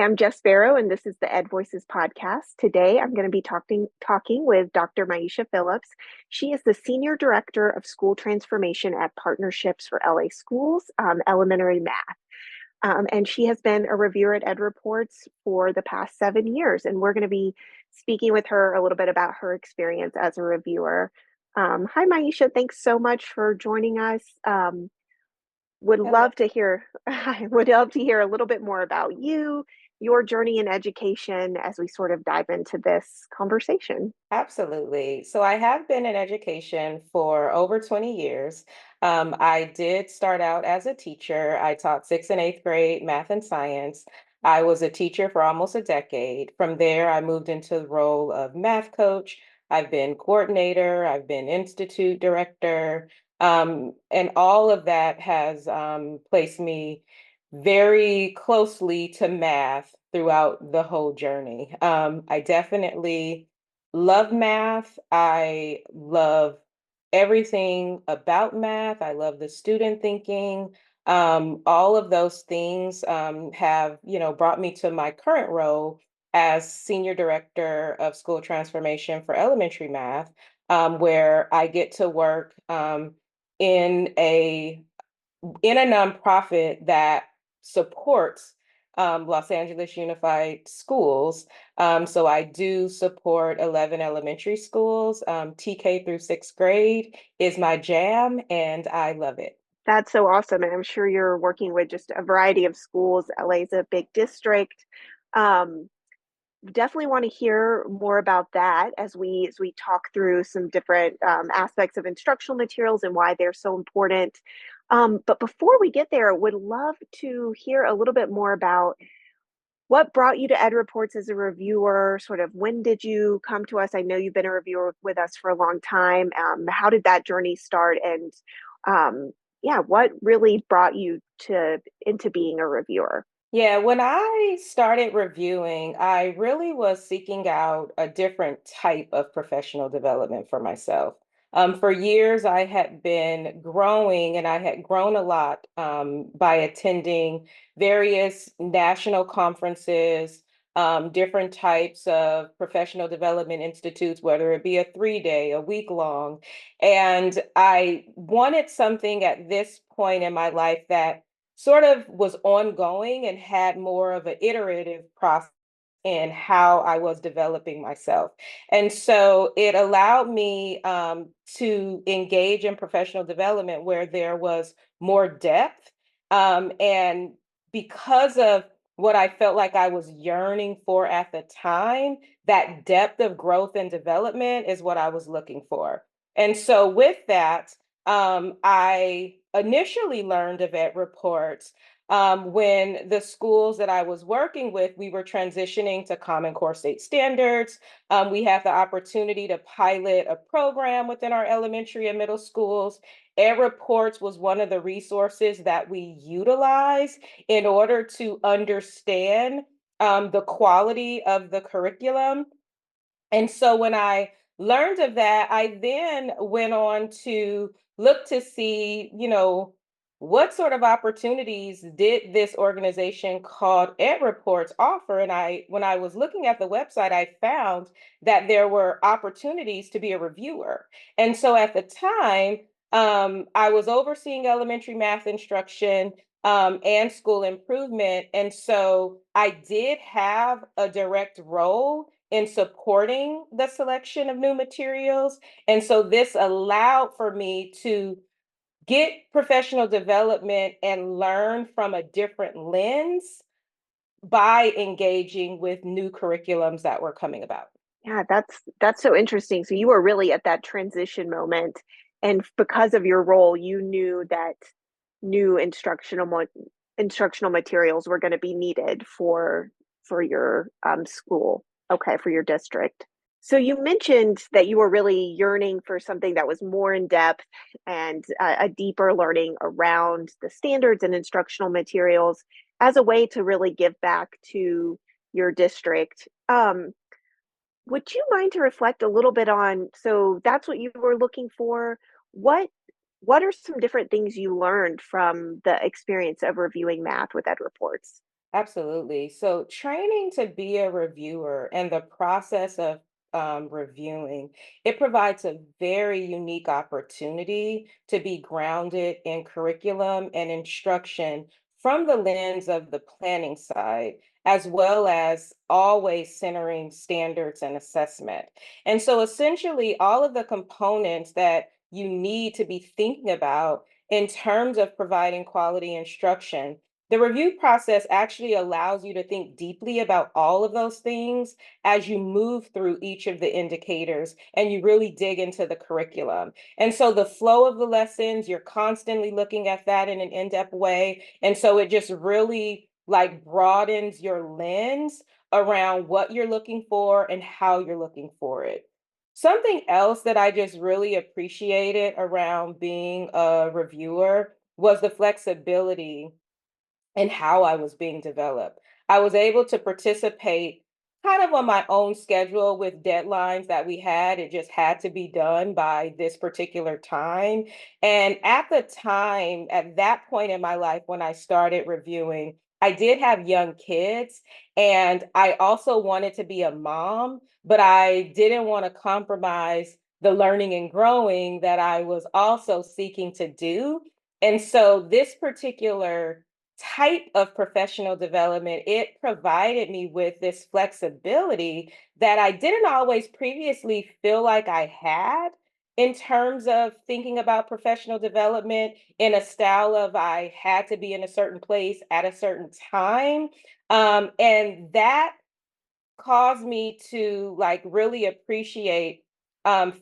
Hi, I'm Jess Barrow, and this is the Ed Voices podcast. Today, I'm going to be talking with Dr. Myeisha Phillips. She is the Senior Director of School Transformation at Partnerships for LA Schools, Elementary Math. And she has been a reviewer at EdReports for the past 7 years. And we're going to be speaking with her a little bit about her experience as a reviewer. Hi, Myeisha. Thanks so much for joining us. Would Hello. love to hear I would love to hear a little bit more about you, your journey in education as we sort of dive into this conversation. Absolutely. So I have been in education for over 20 years. I did start out as a teacher. I taught sixth and eighth grade math and science. I was a teacher for almost a decade. From there, I moved into the role of math coach. I've been coordinator, I've been institute director, and all of that has placed me very closely to math throughout the whole journey. I definitely love math. I love everything about math. I love the student thinking. All of those things have, brought me to my current role as Senior Director of School Transformation for Elementary Math, where I get to work in a in a nonprofit that supports Los Angeles Unified Schools. So I do support 11 elementary schools. TK through sixth grade is my jam, and I love it. That's so awesome. And I'm sure you're working with just a variety of schools. LA's a big district. Um, Definitely want to hear more about that as we talk through some different aspects of instructional materials and why they're so important. But before we get there, would love to hear a little bit more about what brought you to EdReports as a reviewer. Sort of when did you come to us? I know you've been a reviewer with us for a long time. How did that journey start? And yeah, what really brought you to into being a reviewer? Yeah, when I started reviewing, I really was seeking out a different type of professional development for myself. For years, I had been growing, and I had grown a lot by attending various national conferences, different types of professional development institutes, whether it be a 3 day, a week long. And I wanted something at this point in my life that sort of was ongoing and had more of an iterative process in how I was developing myself. And so it allowed me to engage in professional development where there was more depth. And because of what I felt like I was yearning for at the time, that depth of growth and development is what I was looking for. And so with that, I initially learned of EdReports when the schools that I was working with, we were transitioning to Common Core State Standards. We had the opportunity to pilot a program within our elementary and middle schools. EdReports was one of the resources that we utilize in order to understand the quality of the curriculum. And so when I learned of that, I then went on to look to see, what sort of opportunities did this organization called EdReports offer? And when I was looking at the website, I found that there were opportunities to be a reviewer. And so at the time, I was overseeing elementary math instruction and school improvement. And so I did have a direct role in supporting the selection of new materials. And so this allowed for me to get professional development and learn from a different lens by engaging with new curriculums that were coming about. Yeah, that's so interesting. So you were really at that transition moment, and because of your role, you knew that new instructional materials were going to be needed for your school. Okay, for your district. So you mentioned that you were really yearning for something that was more in depth and a deeper learning around the standards and instructional materials as a way to really give back to your district. Would you mind to reflect a little bit on, so that's what you were looking for. What what are some different things you learned from the experience of reviewing math with EdReports? Absolutely. So, training to be a reviewer and the process of reviewing, it provides a very unique opportunity to be grounded in curriculum and instruction from the lens of the planning side, as well as always centering standards and assessment. And so, essentially, all of the components that you need to be thinking about in terms of providing quality instruction, the review process actually allows you to think deeply about all of those things as you move through each of the indicators and you really dig into the curriculum. And so the flow of the lessons, you're constantly looking at that in an in-depth way. And so it just really like broadens your lens around what you're looking for and how you're looking for it. Something else that I just really appreciated around being a reviewer was the flexibility and how I was being developed. I was able to participate kind of on my own schedule with deadlines that we had. It just had to be done by this particular time. And at the time, at that point in my life when I started reviewing, I did have young kids and I also wanted to be a mom, but I didn't want to compromise the learning and growing that I was also seeking to do. And so this particular type of professional development, it provided me with this flexibility that I didn't always previously feel like I had in terms of thinking about professional development in a style of I had to be in a certain place at a certain time. And that caused me to like really appreciate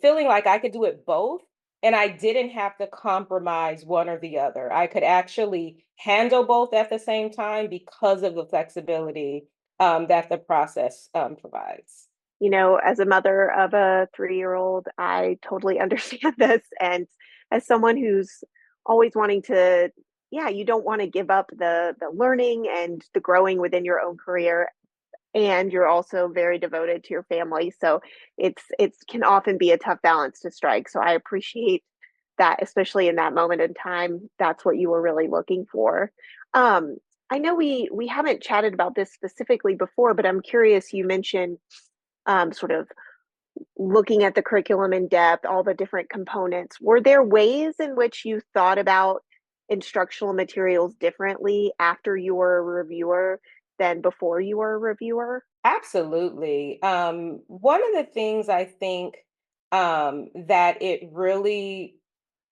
feeling like I could do it both and I didn't have to compromise one or the other. I could actually handle both at the same time because of the flexibility that the process provides. You know, as a mother of a 3-year-old, I totally understand this. And as someone who's always wanting to, yeah, you don't want to give up the learning and the growing within your own career. And you're also very devoted to your family. So it's can often be a tough balance to strike. So I appreciate that, especially in that moment in time, that's what you were really looking for. Um, I know we haven't chatted about this specifically before, but I'm curious, you mentioned sort of looking at the curriculum in depth, all the different components. Were there ways in which you thought about instructional materials differently after you were a reviewer than before you were a reviewer? Absolutely. One of the things I think that it really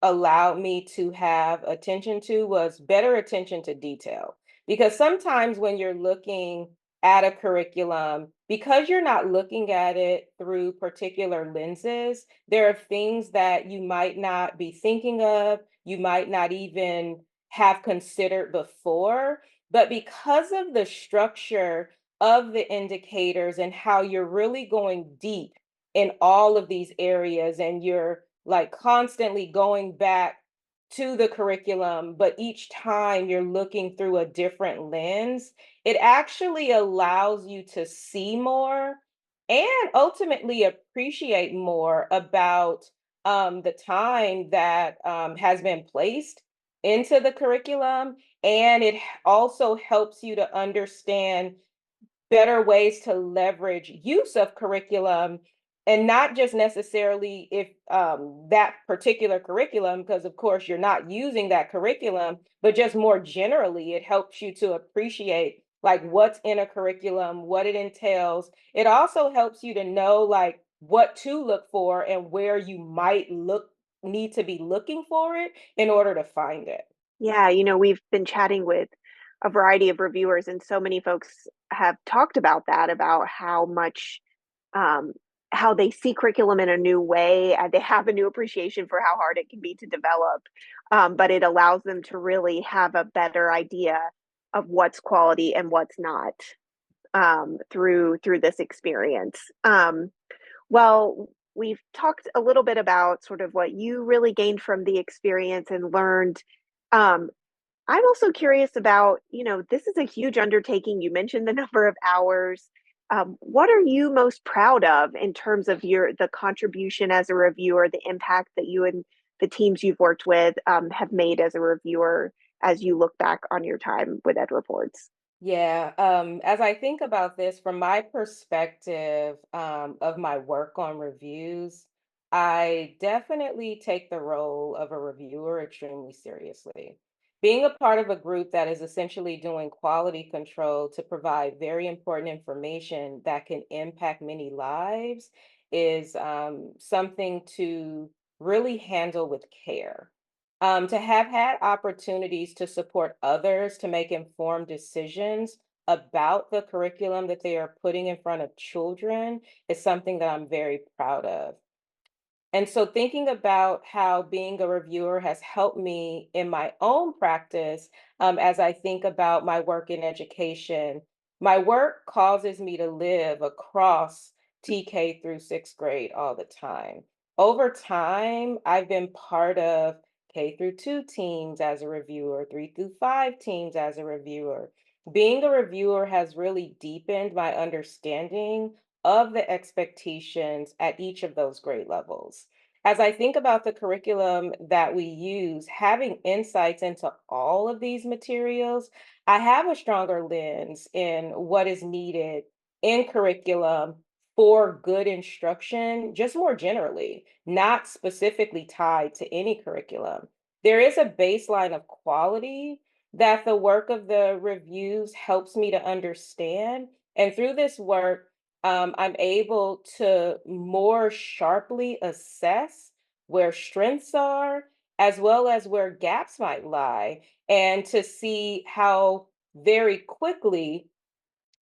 allowed me to have attention to was better attention to detail. Because sometimes when you're looking at a curriculum, because you're not looking at it through particular lenses, there are things that you might not be thinking of, you might not even have considered before. But because of the structure of the indicators and how you're really going deep in all of these areas and you're like constantly going back to the curriculum, but each time you're looking through a different lens, it actually allows you to see more and ultimately appreciate more about the time that has been placed into the curriculum. And it also helps you to understand better ways to leverage use of curriculum and not just necessarily if that particular curriculum, because of course you're not using that curriculum, but just more generally, it helps you to appreciate like what's in a curriculum, what it entails. It also helps you to know like what to look for and where you might need to be looking for it in order to find it. Yeah, you know, we've been chatting with a variety of reviewers, and so many folks have talked about that, about how much um, how they see curriculum in a new way, and they have a new appreciation for how hard it can be to develop. But it allows them to really have a better idea of what's quality and what's not through this experience. Well, we've talked a little bit about sort of what you really gained from the experience and learned. Um, I'm also curious about, you know, this is a huge undertaking. You mentioned the number of hours. What are you most proud of in terms of the contribution as a reviewer, the impact that you and the teams you've worked with have made as a reviewer as you look back on your time with EdReports? Yeah, as I think about this from my perspective, of my work on reviews, I definitely take the role of a reviewer extremely seriously. Being a part of a group that is essentially doing quality control to provide very important information that can impact many lives is something to really handle with care. To have had opportunities to support others to make informed decisions about the curriculum that they are putting in front of children is something that I'm very proud of. And so thinking about how being a reviewer has helped me in my own practice, as I think about my work in education, my work causes me to live across TK through sixth grade all the time. Over time, I've been part of K through two teams as a reviewer, three through five teams as a reviewer. Being a reviewer has really deepened my understanding of the expectations at each of those grade levels. As I think about the curriculum that we use, having insights into all of these materials, I have a stronger lens in what is needed in curriculum for good instruction, just more generally, not specifically tied to any curriculum. There is a baseline of quality that the work of the reviews helps me to understand. And through this work, I'm able to more sharply assess where strengths are, as well as where gaps might lie, and to see how very quickly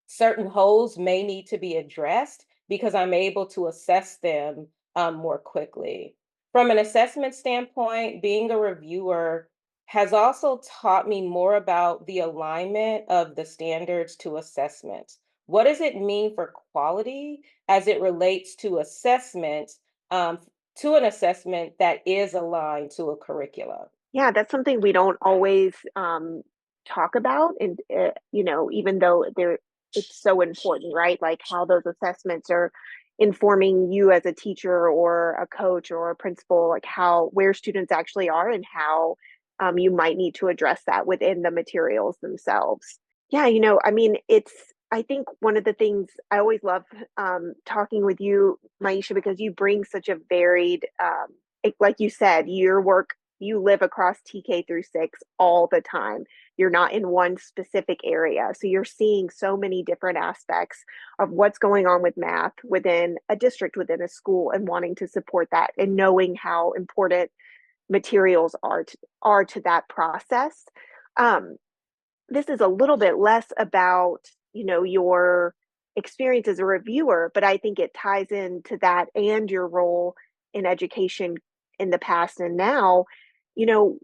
certain holes may need to be addressed because I'm able to assess them more quickly. From an assessment standpoint, being a reviewer has also taught me more about the alignment of the standards to assessments. What does it mean for quality as it relates to assessment, um, to an assessment that is aligned to a curriculum? Yeah, that's something we don't always talk about, and even though it's so important, right? Like how those assessments are informing you as a teacher or a coach or a principal, like how where students actually are and how you might need to address that within the materials themselves. Yeah, I mean, I think one of the things I always love talking with you, Myeisha, because you bring such a varied, like you said, your work, you live across TK through six all the time. You're not in one specific area. So you're seeing so many different aspects of what's going on with math within a district, within a school, and wanting to support that and knowing how important materials are to that process. Um, this is a little bit less about, your experience as a reviewer, but I think it ties into that and your role in education in the past and now. You know,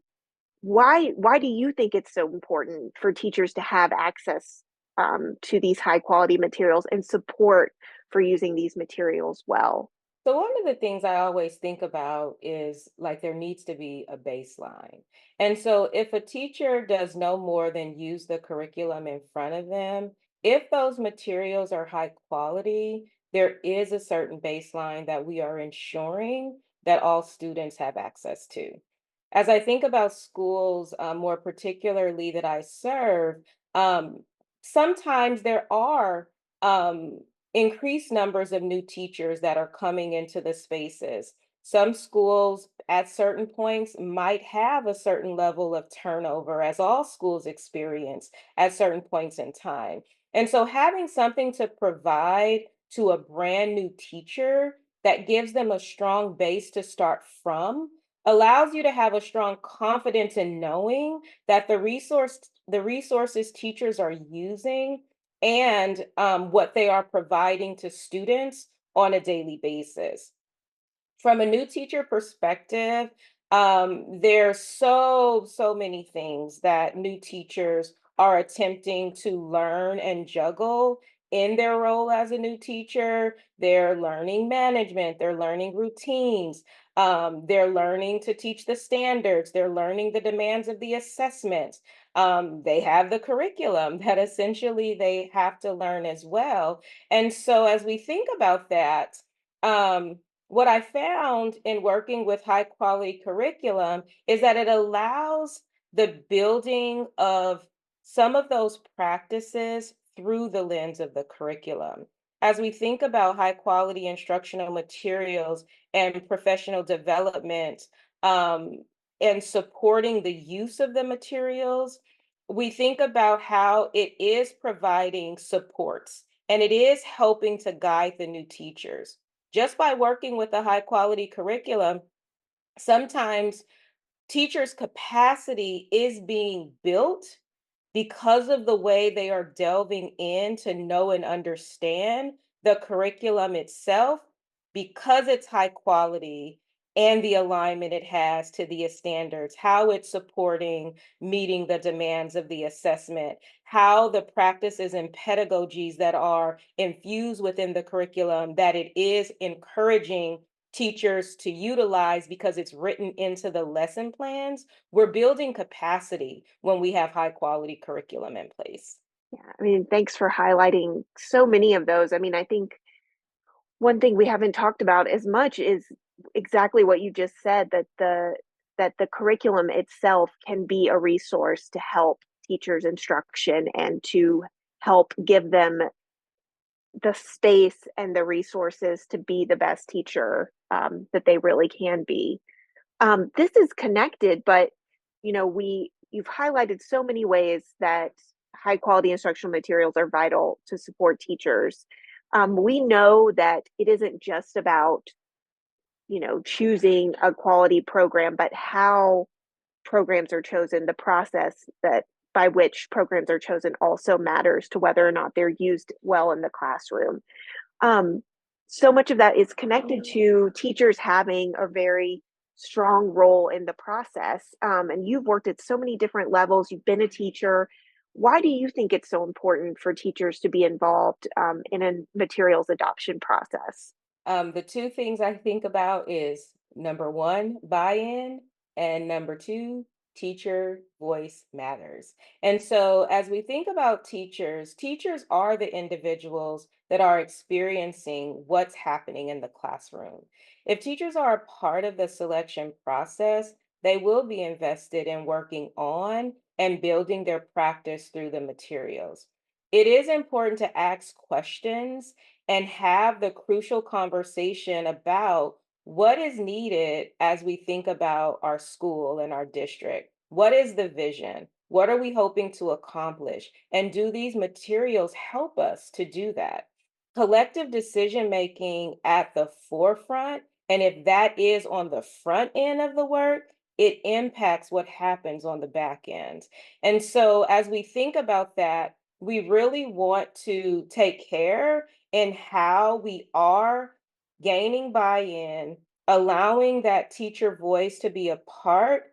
why do you think it's so important for teachers to have access to these high quality materials and support for using these materials well? So one of the things I always think about is like there needs to be a baseline. And so if a teacher does no more than use the curriculum in front of them, if those materials are high quality, there is a certain baseline that we are ensuring that all students have access to. As I think about schools, more particularly that I serve, um, sometimes there are um, increased numbers of new teachers that are coming into the spaces. Some schools at certain points might have a certain level of turnover, as all schools experience at certain points in time. And so having something to provide to a brand new teacher that gives them a strong base to start from allows you to have a strong confidence in knowing that the resources teachers are using and what they are providing to students on a daily basis. From a new teacher perspective, there's so many things that new teachers are attempting to learn and juggle in their role as a new teacher. They're learning management, they're learning routines, they're learning to teach the standards, they're learning the demands of the assessments. They have the curriculum that essentially they have to learn as well. And so as we think about that, um, what I found in working with high quality curriculum is that it allows the building of some of those practices through the lens of the curriculum. As we think about high quality instructional materials and professional development, um, and supporting the use of the materials, we think about how it is providing supports and it is helping to guide the new teachers. Just by working with a high quality curriculum, sometimes teachers' capacity is being built because of the way they are delving in to know and understand the curriculum itself, because it's high quality and the alignment it has to the standards, how it's supporting meeting the demands of the assessment, how the practices and pedagogies that are infused within the curriculum that it is encouraging teachers to utilize because it's written into the lesson plans. We're building capacity when we have high quality curriculum in place. Yeah, I mean, thanks for highlighting so many of those. I mean, I think one thing we haven't talked about as much is exactly what you just said, that the curriculum itself can be a resource to help teachers instruction and to help give them the space and the resources to be the best teacher that they really can be. This is connected, but you've highlighted so many ways that high quality instructional materials are vital to support teachers. We know that it isn't just about choosing a quality program, but how programs are chosen, the process that by which programs are chosen also matters to whether or not they're used well in the classroom. Um, so much of that is connected to teachers having a very strong role in the process. And you've worked at so many different levels, you've been a teacher. Why do you think it's so important for teachers to be involved in a materials adoption process? The two things I think about is number one, buy-in, and number two, teacher voice matters. And so as we think about teachers, teachers are the individuals that are experiencing what's happening in the classroom. If teachers are a part of the selection process, they will be invested in working on and building their practice through the materials. It is important to ask questions and have the crucial conversation about what is needed as we think about our school and our district. What is the vision? What are we hoping to accomplish? And do these materials help us to do that? Collective decision making at the forefront, and if that is on the front end of the work, it impacts what happens on the back end. And so, as we think about that, we really want to take care in how we are gaining buy-in, allowing that teacher voice to be a part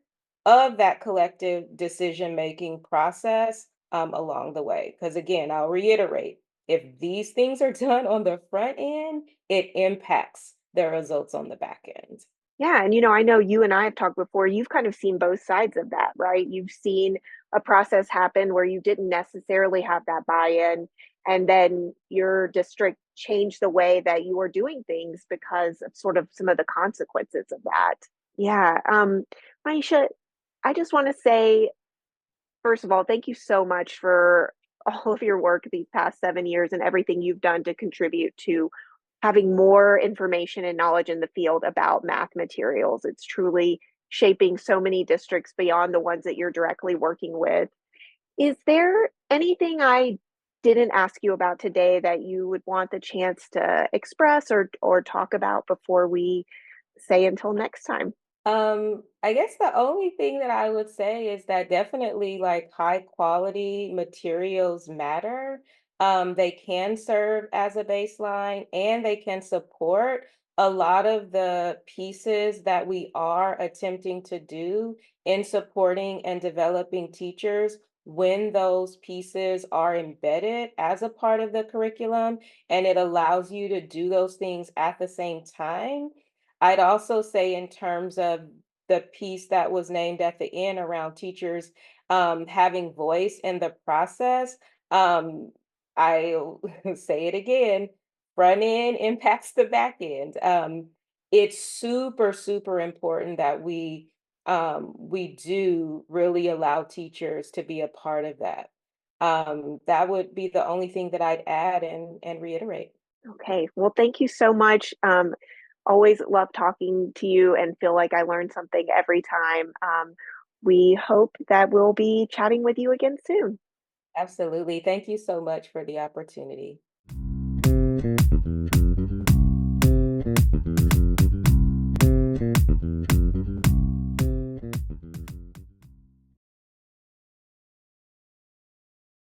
of that collective decision-making process along the way. Because again, I'll reiterate, if these things are done on the front end, it impacts the results on the back end. Yeah, and I know you and I have talked before. You've kind of seen both sides of that, right? You've seen a process happen where you didn't necessarily have that buy-in, and then your district changed the way that you were doing things because of sort of some of the consequences of that. Yeah. Myeisha, I just want to say, first of all, thank you so much for all of your work these past 7 years and everything you've done to contribute to having more information and knowledge in the field about math materials. It's truly shaping so many districts beyond the ones that you're directly working with. Is there anything I didn't ask you about today that you would want the chance to express or talk about before we say until next time? I guess the only thing that I would say is that definitely like high quality materials matter. They can serve as a baseline and they can support a lot of the pieces that we are attempting to do in supporting and developing teachers when those pieces are embedded as a part of the curriculum and it allows you to do those things at the same time. I'd also say in terms of the piece that was named at the end around teachers having voice in the process, um, I'll say it again, front end impacts the back end. It's super, super important that we do really allow teachers to be a part of that. That would be the only thing that I'd add and reiterate. Okay. Well, thank you so much. Always love talking to you and feel like I learn something every time. We hope that we'll be chatting with you again soon. Absolutely. Thank you so much for the opportunity.